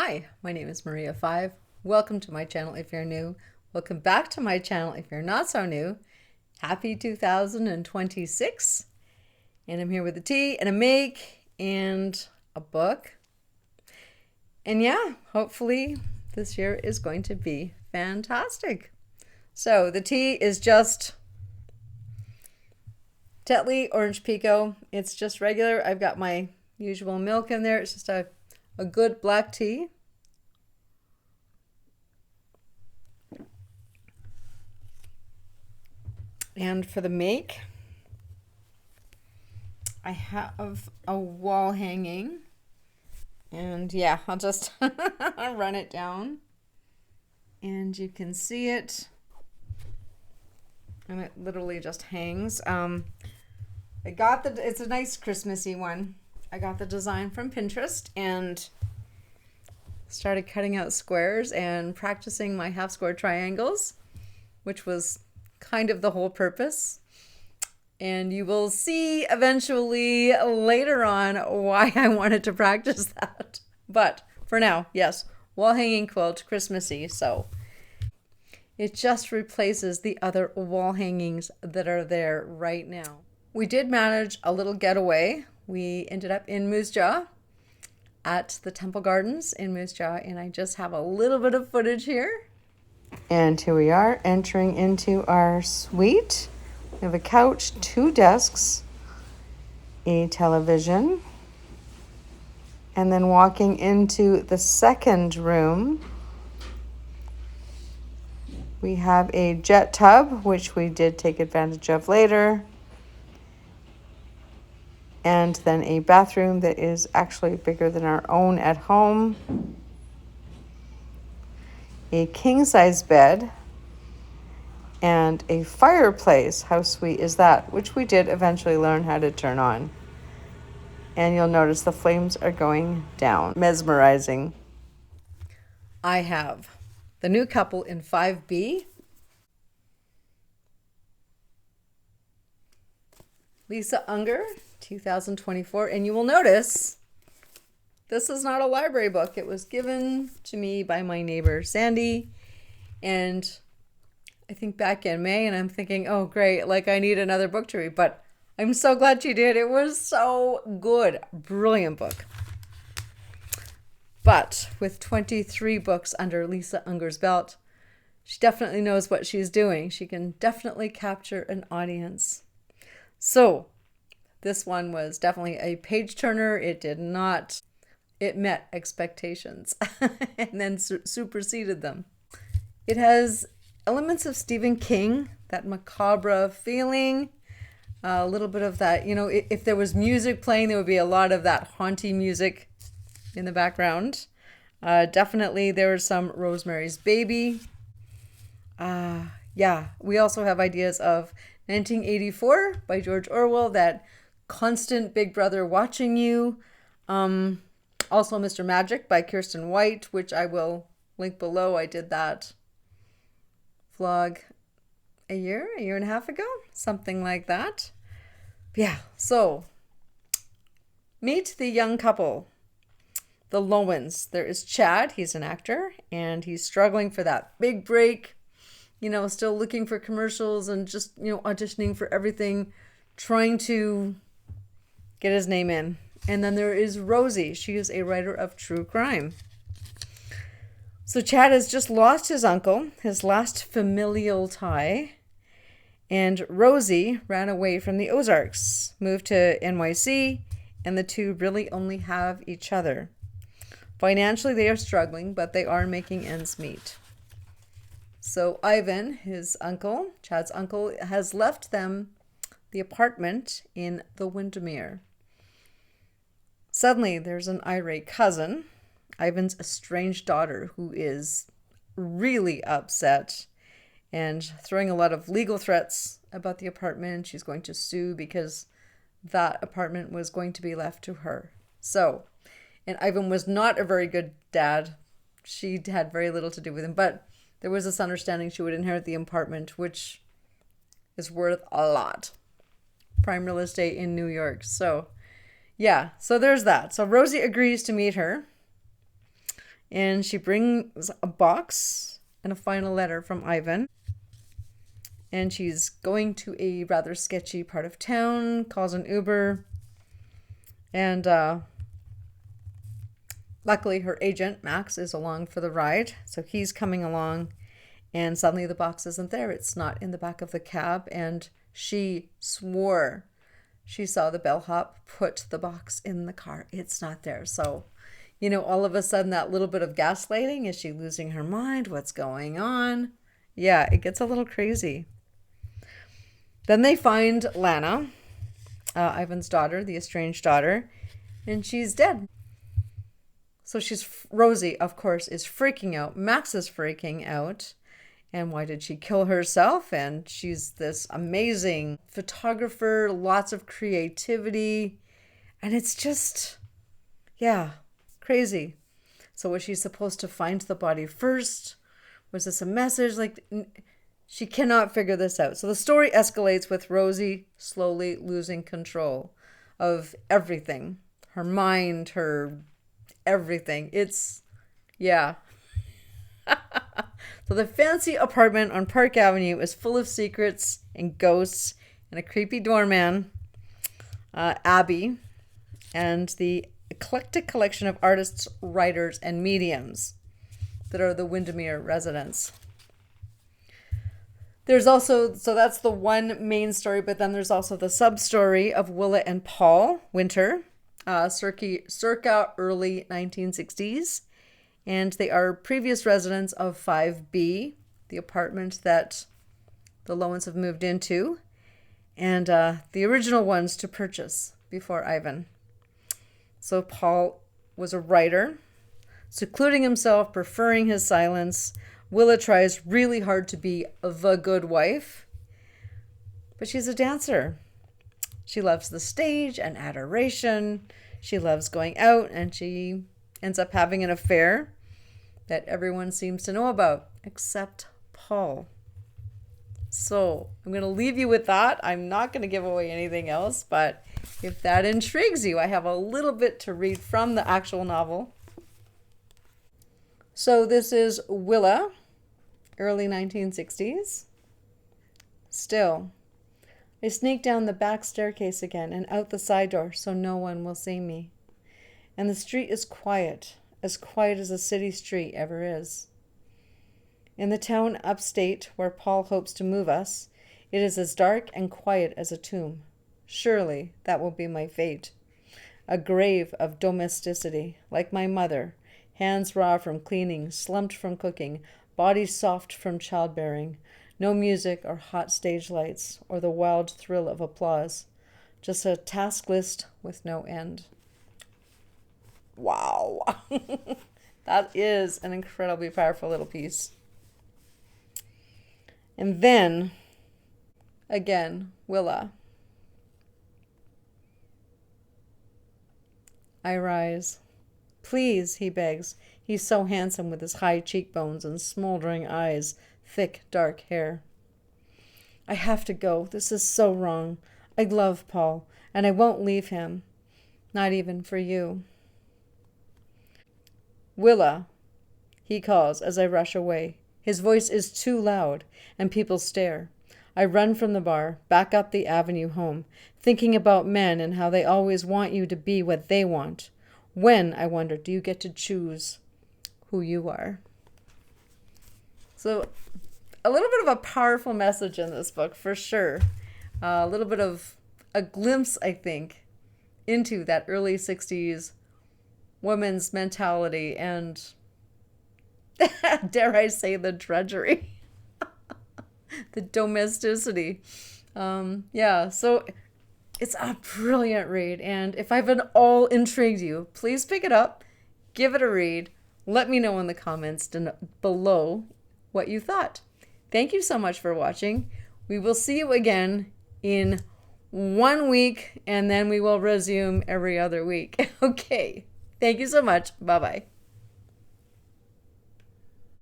Hi, my name is Maria 5. Welcome to my channel if you're new. Welcome back to my channel if you're not so new. Happy 2026. And I'm here with a tea and a make and a book. And yeah, hopefully this year is going to be fantastic. So the tea is just Tetley Orange Pico. It's just regular. I've got my usual milk in there. It's just a good black tea. And for the make, I have a wall hanging. And yeah, I'll just run it down. And you can see it. And it literally just hangs. It's a nice Christmassy one. I got the design from Pinterest and started cutting out squares and practicing my half square triangles, which was kind of the whole purpose. And you will see eventually later on why I wanted to practice that. But for now, yes, wall hanging quilt, Christmassy. So it just replaces the other wall hangings that are there right now. We did manage a little getaway. We ended up in Moose Jaw at the Temple Gardens in Moose Jaw, and I just have a little bit of footage here. And here we are entering into our suite. We have a couch, 2 desks, a television, and then walking into the second room, we have a jet tub, which we did take advantage of later, and then a bathroom that is actually bigger than our own at home, a king-size bed, and a fireplace. How sweet is that? Which we did eventually learn how to turn on. And you'll notice the flames are going down. Mesmerizing. I have the new couple in 5B. Lisa Unger, 2024. And you will notice this is not a library book. It was given to me by my neighbor, Sandy. And I think back in May, and I'm thinking, oh, great, like I need another book to read. But I'm so glad she did. It was so good. Brilliant book. But with 23 books under Lisa Unger's belt, she definitely knows what she's doing. She can definitely capture an audience. So this one was definitely a page turner. It met expectations and then superseded them. It has elements of Stephen King, that macabre feeling, a little bit of that, if there was music playing, there would be a lot of that haunting music in the background. Definitely there was some Rosemary's Baby. Yeah, we also have ideas of 1984 by George Orwell, that constant big brother watching you. Also Mr. Magic by Kirsten White, which I will link below. I did that vlog a year and a half ago, something like that. Yeah, so meet the young couple, the Lowens. There is Chad, he's an actor, and he's struggling for that big break, still looking for commercials and just, auditioning for everything, trying to get his name in. And then there is Rosie. She is a writer of true crime. So Chad has just lost his uncle, his last familial tie, and Rosie ran away from the Ozarks, moved to NYC, and the two really only have each other. Financially, they are struggling, but they are making ends meet. So Ivan, his uncle, Chad's uncle, has left them the apartment in the Windermere. Suddenly, there's an irate cousin, Ivan's estranged daughter, who is really upset and throwing a lot of legal threats about the apartment. She's going to sue because that apartment was going to be left to her. So, and Ivan was not a very good dad. She had very little to do with him, but there was this understanding she would inherit the apartment, which is worth a lot. Prime real estate in New York. So, yeah, so there's that. So Rosie agrees to meet her. And she brings a box and a final letter from Ivan. And she's going to a rather sketchy part of town, calls an Uber. And luckily her agent, Max, is along for the ride. So he's coming along. And suddenly the box isn't there. It's not in the back of the cab. And she swore she saw the bellhop put the box in the car. It's not there. So, all of a sudden that little bit of gaslighting. Is she losing her mind? What's going on? Yeah, it gets a little crazy. Then they find Lana, Ivan's daughter, the estranged daughter, and she's dead. So Rosie, of course, is freaking out. Max is freaking out. And why did she kill herself? And she's this amazing photographer, lots of creativity. And it's just, yeah, crazy. So was she supposed to find the body first? Was this a message? She cannot figure this out. So the story escalates with Rosie slowly losing control of everything. Her mind, her everything. It's, yeah. So the fancy apartment on Park Avenue is full of secrets and ghosts and a creepy doorman, Abby, and the eclectic collection of artists, writers, and mediums that are the Windermere residents. There's also, so that's the one main story, but then there's also the sub-story of Willa and Paul Winter, circa early 1960s. And they are previous residents of 5B, the apartment that the Lowens have moved into, and the original ones to purchase before Ivan. So Paul was a writer, secluding himself, preferring his silence. Willa tries really hard to be the good wife, but she's a dancer. She loves the stage and adoration. She loves going out, and she ends up having an affair that everyone seems to know about, except Paul. So I'm going to leave you with that. I'm not going to give away anything else, but if that intrigues you, I have a little bit to read from the actual novel. So this is Willa, early 1960s. Still, I sneak down the back staircase again and out the side door so no one will see me. And the street is quiet as a city street ever is. In the town upstate where Paul hopes to move us, it is as dark and quiet as a tomb. Surely that will be my fate. A grave of domesticity, like my mother, hands raw from cleaning, slumped from cooking, body soft from childbearing, no music or hot stage lights or the wild thrill of applause, just a task list with no end. Wow. That is an incredibly powerful little piece. And then, again, Willa. I rise. Please, he begs. He's so handsome with his high cheekbones and smoldering eyes, thick, dark hair. I have to go. This is so wrong. I love Paul, and I won't leave him. Not even for you. Willa, he calls as I rush away. His voice is too loud, and people stare. I run from the bar, back up the avenue home, thinking about men and how they always want you to be what they want. When, I wonder, do you get to choose who you are? So, a little bit of a powerful message in this book, for sure. A little bit of a glimpse, I think, into that early 60s women's mentality and, dare I say, the drudgery, the domesticity. Yeah, so it's a brilliant read. And if I've at all intrigued you, please pick it up, give it a read. Let me know in the comments below what you thought. Thank you so much for watching. We will see you again in 1 week, and then we will resume every other week. Okay. Thank you so much. Bye-bye.